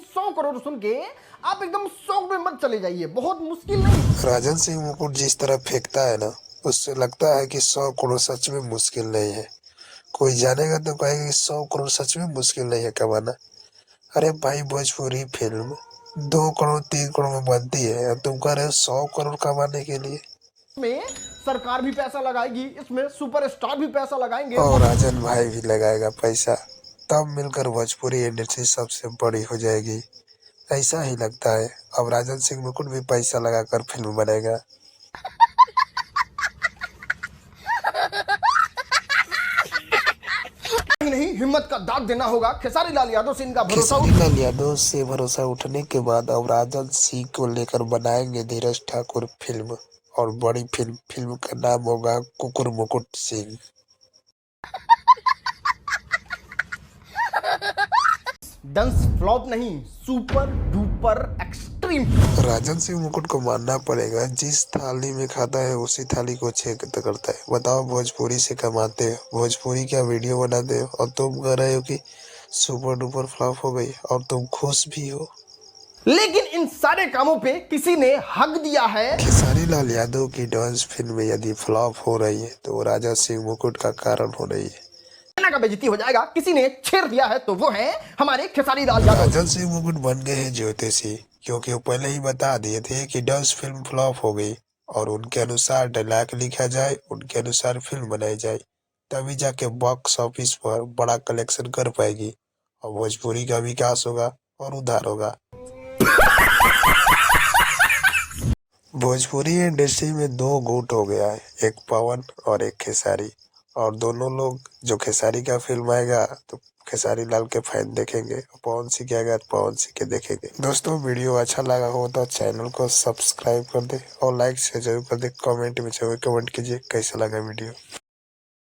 लेकिन 100 करोड़ सुन के आप एकदम शौक में मत चले जाइए, बहुत मुश्किल नहीं। राजन सिंह मुकुट जिस तरह फेंकता है ना, उससे लगता है कि 100 करोड़ सच में मुश्किल नहीं है। कोई जानेगा तो कहेगा कि 100 करोड़ सच में मुश्किल नहीं है कमाना। अरे भाई, भोजपुरी फिल्म 2 करोड़ 3 करोड़ में बनती है और तुम कह रहे हो 100 करोड़ कमाने के लिए। इसमें सरकार भी पैसा लगाएगी, इसमें सुपरस्टार भी पैसा लगाएंगे और और राजन भाई भी लगाएगा पैसा, तब मिलकर भोजपुरी इंडस्ट्री सबसे बड़ी हो जाएगी। ऐसा ही लगता है अब राजन सिंह मुकुट भी पैसा लगाकर फिल्म बनेगा। नहीं, हिम्मत का दाग देना होगा। खेसारी लाल यादव से इनका भरोसा खेसारी लाल यादव से भरोसा उठने के बाद अब राजन सिंह को लेकर बनाएंगे धीरज ठाकुर फिल्म, और बड़ी फिल्म का नाम होगा कुकुर मुकुट सिंह। डंस फ्लॉप नहीं, super duper extreme. Rajan Singh मुकुट को मानना पड़ेगा, जिस थाली में खाता है उसी थाली को छेद करता है। बताओ, भोजपुरी से कमाते हो, भोजपुरी क्या वीडियो बनाते हो, और तुम कह रहे हो कि सुपर डुपर फ्लॉप हो गई और तुम खुश भी हो। लेकिन इन सारे कामों पे किसी ने हक दिया है। खेसारी लाल यादव की डांस फिल्म यदि फ्लॉप हो रही है तो वो राजा सिंह मुकुट का कारण हो रही है। का बेइज्जती हो जाएगा, किसी ने छेड़ दिया है तो वो है हमारे खेसारी लाल यादव। राजन सिंह मुकुट बन गए हैं ज्योतिषी, क्योंकि वो पहले ही बता दिए थे कि डांस फिल्म फ्लॉप हो गई और उनके अनुसार डायलॉग लिखा जाए, उनके अनुसार फिल्म बनाई जाए, तभी जाके बॉक्स ऑफिस पर बड़ा कलेक्शन कर पाएगी और भोजपुरी का विकास होगा और उद्धार होगा। भोजपुरी इंडस्ट्री में 2 गुट हो गया है, एक पवन और एक खेसारी, और दोनों लोग, जो खेसारी का फिल्म आएगा तो खेसारी लाल के फैन देखेंगे, पवन सिंह के आएगा तो पवन सिंह के देखेंगे। दोस्तों, वीडियो अच्छा लगा हो तो चैनल को सब्सक्राइब कर दे और लाइक से जरूर कर दे। कमेंट में जरूर कमेंट कीजिए कैसा लगा वीडियो।